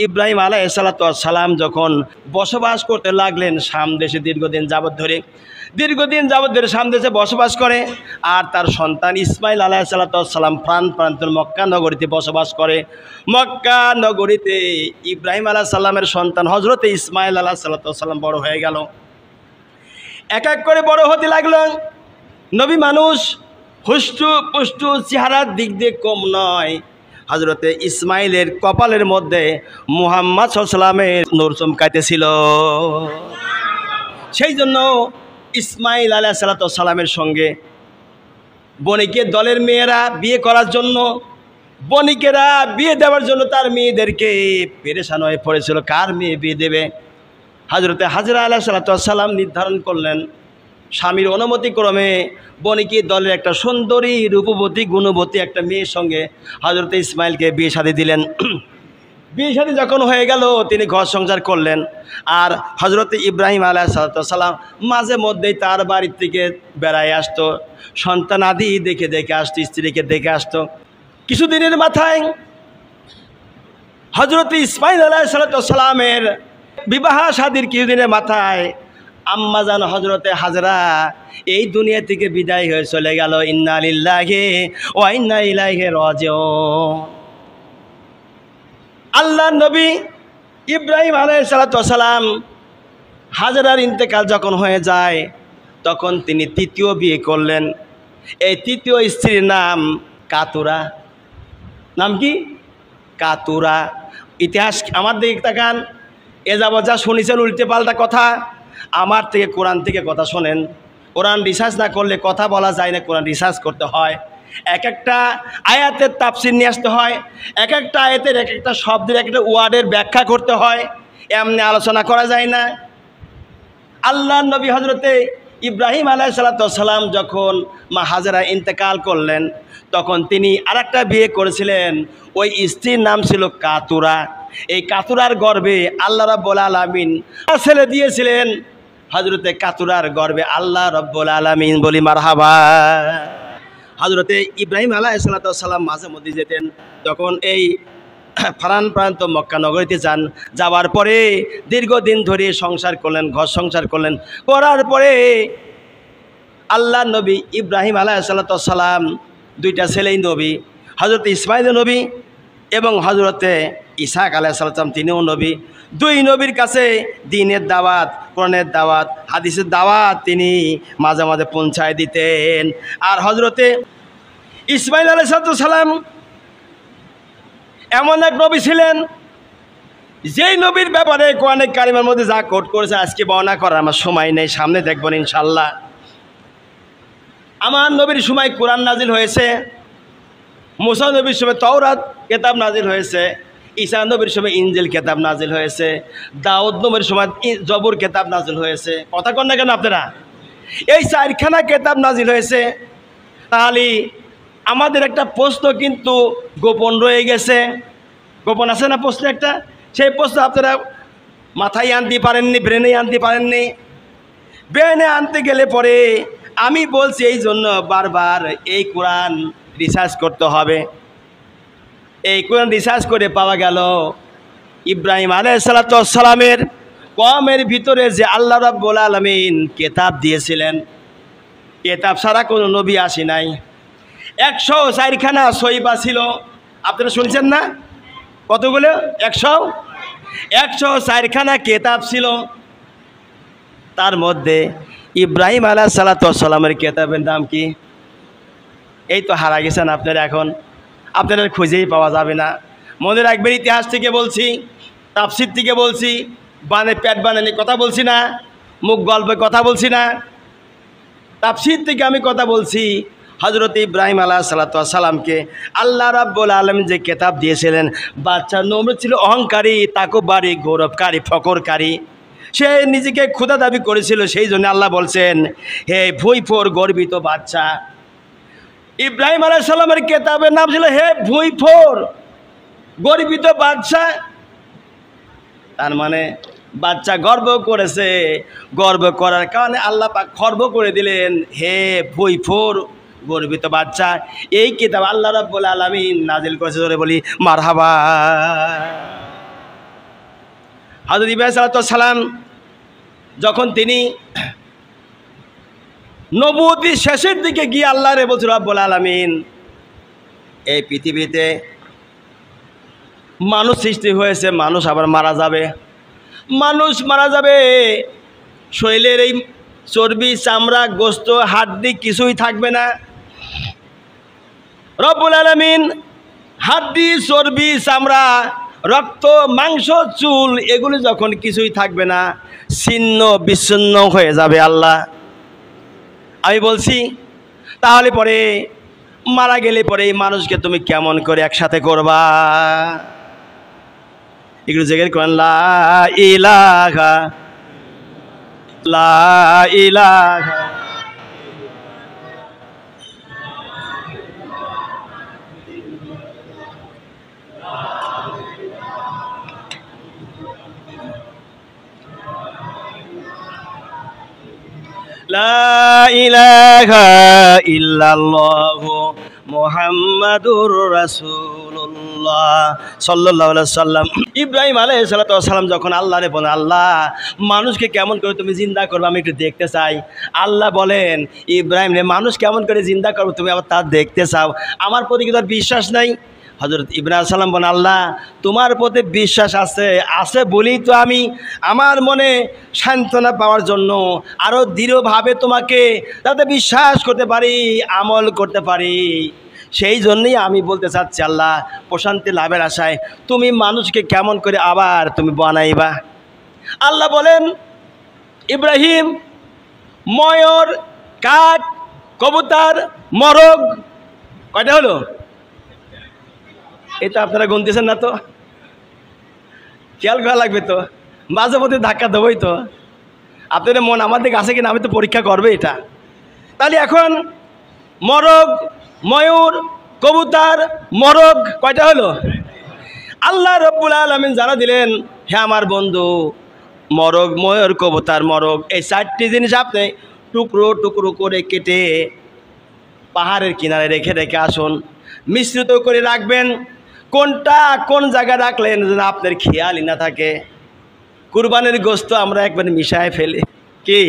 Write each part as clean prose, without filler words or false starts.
ইব্রাহিম আলাইহিসসালাম যখন বসবাস করতে লাগলেন শাম দেশে দীর্ঘদিন যাবৎ ধরে শাম দেশে বসবাস করে, আর তার সন্তান ইসমাইল আলাইহিসসালাম প্রান্তর মক্কা নগরীতে বসবাস করে। মক্কা নগরীতে ইব্রাহিম আলাইহিসসালামের সন্তান হজরতে ইসমাইল আলাইহিসসালাম বড় হয়ে গেল। এক এক করে বড় হতে লাগলো। নবী মানুষ হুষ্টু পুষ্টু, চেহারার দিক দিয়ে কম নয়। হজরতে ইসমাইলের কপালের মধ্যে মুহাম্মদ সাল্লাল্লাহু আলাইহি ওয়াসাল্লামের নূর চমকাইতেছিল। সেই জন্য ইসমাইল আলাইহিসসালামের সঙ্গে বণিকের দলের মেয়েরা বিয়ে করার জন্য, বণিকেরা বিয়ে দেওয়ার জন্য তার মেয়েদেরকে পেরেশান হয়ে পড়েছিল, কার মেয়ে বিয়ে দেবে। হজরতে হাজরা আলাইহিসসালাম নির্ধারণ করলেন, স্বামীর অনুমতিক্রমে বণিকের দলের একটা সুন্দরী রূপবতী গুণবতী একটা মেয়ের সঙ্গে হজরতে ইসমাইলকে বিয়ে শাদী দিলেন। বিয়ে শাদী যখন হয়ে গেল, তিনি ঘর সংসার করলেন। আর হজরতে ইব্রাহিম আলাইহিসসালাম মাঝে মধ্যেই তার বাড়ির থেকে বেড়ায় আসতো, সন্তান আদি দেখে দেখে আসতো, স্ত্রীকে দেখে আসতো। কিছুদিনের মাথায় হজরতে ইসমাইল আলাইহিসসালামের বিবাহ শাদীর কিছুদিনের মাথায় আম্মাজান হজরতে হাজরা এই দুনিয়া থেকে বিদায় হয়ে চলে গেল। ইন্না লিল্লাহি ওয়া ইন্না ইলাইহি রাজিউন। আল্লাহর নবী ইব্রাহিম আলাইহিসসালাম হাজরার ইন্তেকাল যখন হয়ে যায়, তখন তিনি তৃতীয় বিয়ে করলেন। এই তৃতীয় স্ত্রীর নাম কাতুরা। নাম কি? কাতুরা। ইতিহাস আমার দিকে তাকান। এ যাবৎ যা শুনেছেন উল্টে পাল্টা কথা, আমার থেকে কোরআন থেকে কথা শোনেন। কোরআন রিসার্চ না করলে কথা বলা যায় না, কোরআন রিসার্চ করতে হয়। এক একটা আয়াতের তাফসির নিয়ে আসতে হয়, এক একটা আয়াতের এক একটা শব্দের এক একটা ওয়ার্ডের ব্যাখ্যা করতে হয়, এমনি আলোচনা করা যায় না। আল্লাহর নবী হজরতে ইব্রাহিম আলাইহিসসালাম যখন মা হাজরা ইন্তেকাল করলেন, তখন তিনি আরেকটা বিয়ে করেছিলেন। ওই স্ত্রীর নাম ছিল কাতুরা। এই কাতুরার গর্ভে আল্লাহ রাব্বুল আলামিন ছেলে দিয়েছিলেন। হজরতে কাতুরার গর্ভে আল্লাহ রাব্বুল আলামিন বলি মারহাবা। হজরতে ইব্রাহিম আলাইহিসসালাম মাঝে মধ্যে যেতেন, তখন এই প্রান্ত মক্কা নগরীতে যান। যাওয়ার পরে দীর্ঘদিন ধরে সংসার করলেন, ঘর সংসার করলেন। করার পরে আল্লাহ নবী ইব্রাহিম আলাইহিসসালাম দুইটা ছেলেই নবী, হজরতে ইসমাইল নবী এবং হজরতে ইসাক আলাইহিসসালাম তিনিও নবী। দুই নবীর কাছে দ্বীনের দাওয়াত, কোরআনের দাওয়াত, হাদিসের দাওয়াত তিনি মাঝে মাঝে পৌঁছায় দিতেন। আর হজরতে ইসমাইল আলাইহিসসালাম এমন এক নবী ছিলেন, যেই নবীর ব্যাপারে কোরআনে কারিমের মধ্যে যা কোট করেছে আজকে বর্ণনা করার আমার সময় নেই, সামনে দেখবেন ইনশাল্লাহ। আমার নবীর সময় কোরআন নাজিল হয়েছে, মুসা নবীর সময় তাওরাত কিতাব নাজিল হয়েছে, ঈসা নবীর সময় ইনজিল কিতাব নাজিল হয়েছে, দাউদ নবীর সময় জবুর কিতাব নাজিল হয়েছে। কথা কন না কেন আপনারা? এই চারখানা কিতাব নাজিল হয়েছে। তাহলে আমাদের একটা প্রশ্ন কিন্তু গোপন রয়ে গেছে। গোপন আছে না প্রশ্ন একটা? সেই প্রশ্ন আপনারা মাথায় আনতে পারেননি, ব্রেনে আনতে পারেননি। ব্রেনে আনতে গেলে পরে আমি বলছি এই জন্য বারবার এই কোরআন রিসার্চ করতে হবে। এই কোরআন রিসার্চ করে পাওয়া গেল ইব্রাহিম আলাইহিসসালামের কওমের ভিতরে যে আল্লাহ রাব্বুল আলামিন কিতাব দিয়েছিলেন, কিতাব ছাড়া কোনো নবী আসে নাই। 104খানা সহিফা ছিল। আপনারা শুনছেন না? কতগুলো? 104খানা কিতাব ছিল। তার মধ্যে ইব্রাহিম আলাইহিসসালামের কিতাবের নাম কি? এই তো হারা গেছেন আপনারা। এখন আপনাদের খুঁজেই পাওয়া যাবে না। মনে রাখবেন, ইতিহাস থেকে বলছি, তাফসীর থেকে বলছি, পেট বানানি কথা বলছি না, মুখ গল্পে কথা বলছি না, তাফসীর থেকে আমি কথা বলছি। হজরত ইব্রাহিম আলাইহিসসালামকে আল্লাহ রাব্বুল আলামিন যে কিতাব দিয়েছিলেন, বাচ্চা নমরুদ ছিল অহংকারী, তাকব্বরী, গৌরবকারী, ফখরকারী। সে নিজেকে খোদা দাবি করেছিল। সেই জন্য আল্লাহ বলছেন, হে ভুইফোর গর্বিত বাচ্চা। ইব্রাহিম আলাইহিসসালামের কিতাবের নাম ছিল হে ভুইফোর গর্বিত বাচ্চা। তার মানে বাচ্চা গর্ব করেছে, গর্ব করার কারণে আল্লাহ পাক খর্ব করে দিলেন, হে ভুইফোর গর্বিত বাচ্চা। এই কিতাব আল্লাহ রাব্বুল আলামিন নাজিল করেছে। ধরে বলি মারহাবা। হযরত ইব্রাহিম আলাইহিস সালাম যখন তিনি নবুয়তির শেষের দিকে গিয়ে আল্লাহ রে বলছে, রব্বুল আলামিন এই পৃথিবীতে মানুষ সৃষ্টি হয়েছে, মানুষ আবার মারা যাবে, মানুষ মারা যাবে, শরীরের এই চর্বি চামড়া গোস্ত হাড্ডি কিছুই থাকবে না। রব্বুল আলামিন হাড্ডি চর্বি চামড়া রক্ত মাংস চুল এগুলি যখন কিছুই থাকবে না, ছিন্ন বিচ্ছিন্ন হয়ে যাবে আল্লাহ। আমি বলছি তাহলে পরে মারা গেলে পরে এই মানুষকে তুমি কেমন করে একসাথে করবা? এগুলো জিকির করেন, লা ইলাহা লা ইলাহা লা ইলাহা ইল্লাল্লাহু মুহাম্মাদুর রাসূলুল্লাহ সাল্লাল্লাহু আলাইহি ওয়াসাল্লাম। ইব্রাহিম আলাইহিস সালাম যখন আল্লাহরে বলেন, আল্লাহ মানুষকে কেমন করে তুমি জিন্দা করবে, আমি একটু দেখতে চাই। আল্লাহ বলেন, ইব্রাহিম রে মানুষ কেমন করে জিন্দা করবে তুমি আবার তা দেখতে চাও? আমার প্রতি কি তোর বিশ্বাস নাই? হযরত ইব্রাহিম সালাম বলেন, আল্লাহ তোমার প্রতি বিশ্বাস আছে, আছে বলেই তো আমি আমার মনে সান্ত্বনা পাওয়ার জন্য আরও দৃঢ়ভাবে তোমাকে তাতে বিশ্বাস করতে পারি, আমল করতে পারি। সেই জন্যই আমি বলতে চাচ্ছি, আল্লাহ প্রশান্তি লাভের আশায় তুমি মানুষকে কেমন করে আবার তুমি বানাইবা? আল্লাহ বলেন, ইব্রাহিম ময়ূর কাক কবুতর মরগ কয়টা হলো? এটা আপনারা গুনতেছেন না তো? খেয়াল করা লাগবে তো, মাঝে মধ্যে ধাক্কা দেবই তো। আপনাদের মন আমার দিকে আছে কিনা আমি তো পরীক্ষা করবে এটা। তাহলে এখন মরগ ময়ূর কবুতর মরগ কয়টা হলো? আল্লাহ রব্বুল আলামিন জানা দিলেন, হ্যাঁ আমার বন্ধু, মরগ ময়ূর কবুতর মরগ এই চারটি জিনিস আপনি টুকরো টুকরো করে কেটে পাহাড়ের কিনারে রেখে রেখে আসুন, মিশ্রিত করে রাখবেন। কোনটা কোন জায়গায় রাখলেন যেন আপনার খেয়ালই না থাকে। কুরবানির গোস্ত আমরা একবার মিশায় ফেলি, কি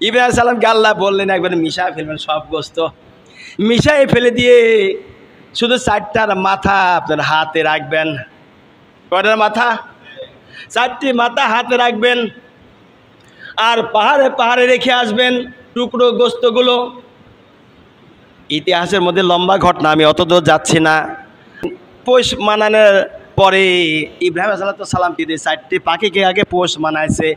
ইব্রাহিম সালামকে আল্লাহ বললেন একবার মিশায় ফেলবেন, সব গোস্ত মিশায় ফেলে দিয়ে শুধু চারটার মাথা আপনার হাতে রাখবেন। কয়টার মাথা? চারটি মাথা হাতে রাখবেন আর পাহাড়ে পাহাড়ে রেখে আসবেন টুকরো গোস্তগুলো। ইতিহাসের মধ্যে লম্বা ঘটনা, আমি অত দূর যাচ্ছি না। পোষ মানানোর পরে ইব্রাহিম আলাইহিস সালাম কিন্তু চারটি পাখিকে আগে পোষ মানাইছে,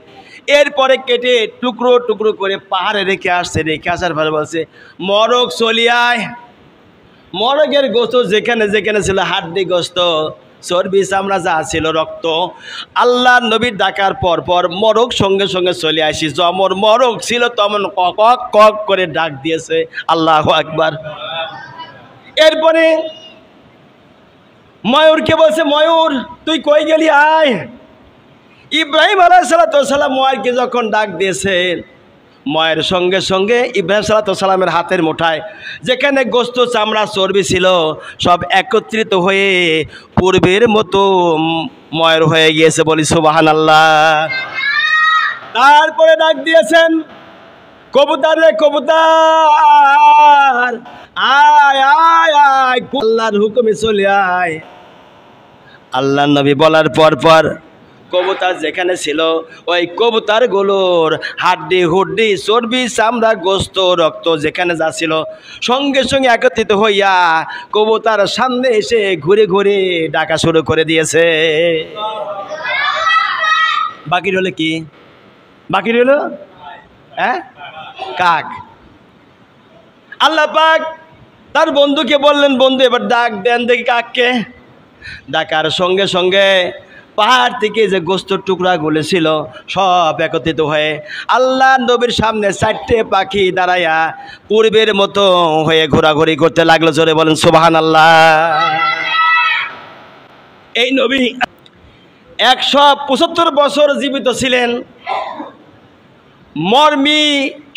এরপরে কেটে টুকরো টুকরো করে পাহাড়ে রেখে আসছে। রেখে আসার পরে বলছে, মরগ চলিয়ায়। মরগের গোস্ত যেখানে যেখানে ছিল হাড্ডি গোস্ত চর্বি চামড়া যা ছিল রক্ত, আল্লাহ নবীর ডাকার পর পর মরগ সঙ্গে সঙ্গে চলে আসি। যমন মরগ ছিল তমন কক কক করে ডাক দিয়েছে, আল্লাহু আকবার। এরপরে ময়ূরকে বলছে, ময়ূর তুই কই গেলি আয়। ইব্রাহিম আলাইহিস সালাম ময়ূরকে যখন ডাক দিয়েছে, ময়ের সঙ্গে সঙ্গে ইব্রাহিম সালামের হাতের মুঠায় যেখানে গোস্ত চামড়া চর্বি ছিল সব একত্রিত হয়ে পূর্বের মতো ময়ের হয়ে গিয়েছে, বলি সুবহানাল্লাহ। তারপরে ডাক দিয়েছেন, কবুতর রে কবুতর আয় আয় আয়, আল্লাহর হুকুমে চলে আয়। আল্লাহ নবী বলার পর পর কবুতর যেখানে ছিল ওই কবুতরগুলোর হাড্ডি হুড্ডি চর্বি চামড়া গোস্ত রক্ত যেখানে যা ছিল সঙ্গে সঙ্গে একত্রিত হইয়া কবুতর সামনে এসে ঘুরে ঘুরে ডাকা শুরু করে দিয়েছে। বাকি রইল কি? বাকি রইল কাক। আল্লাহ পাক তার বন্ধুকে বললেন, বন্ধু এবার ডাক দেন দেখি কাককে। ডাকার সঙ্গে সঙ্গে পাহাড় থেকে যে গোস্তের টুকরাগুলো ছিল সব একত্রিত হয়ে আল্লাহ নবীর সামনে চারটে পাখি দাঁড়াইয়া পূর্বের মতো হয়ে ঘোরাঘুরি করতে লাগলো। জোরে বলেন সুবহানাল্লাহ। এই নবী 175 বছর জীবিত ছিলেন। মরমি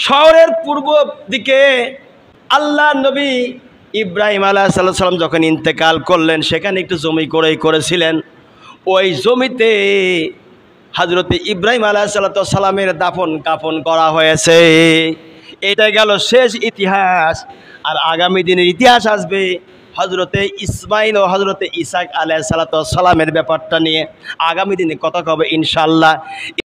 শহরের পূর্ব দিকে আল্লাহ নবী ইব্রাহিম আলাইহিস সালাম যখন ইন্তেকাল করলেন সেখানে একটু জমি করেছিলেন। ওই জমিতে হযরতে ইব্রাহিম আলাইহিসসালামের দাফন কাফন করা হয়েছে। এটা গেল শেষ ইতিহাস। আর আগামী দিনের ইতিহাস আসবে হযরতে ইসমাইল ও হযরতে ইসাক আলাইহিসসালামের ব্যাপারটা নিয়ে। আগামী দিনে কথা হবে ইনশাআল্লাহ।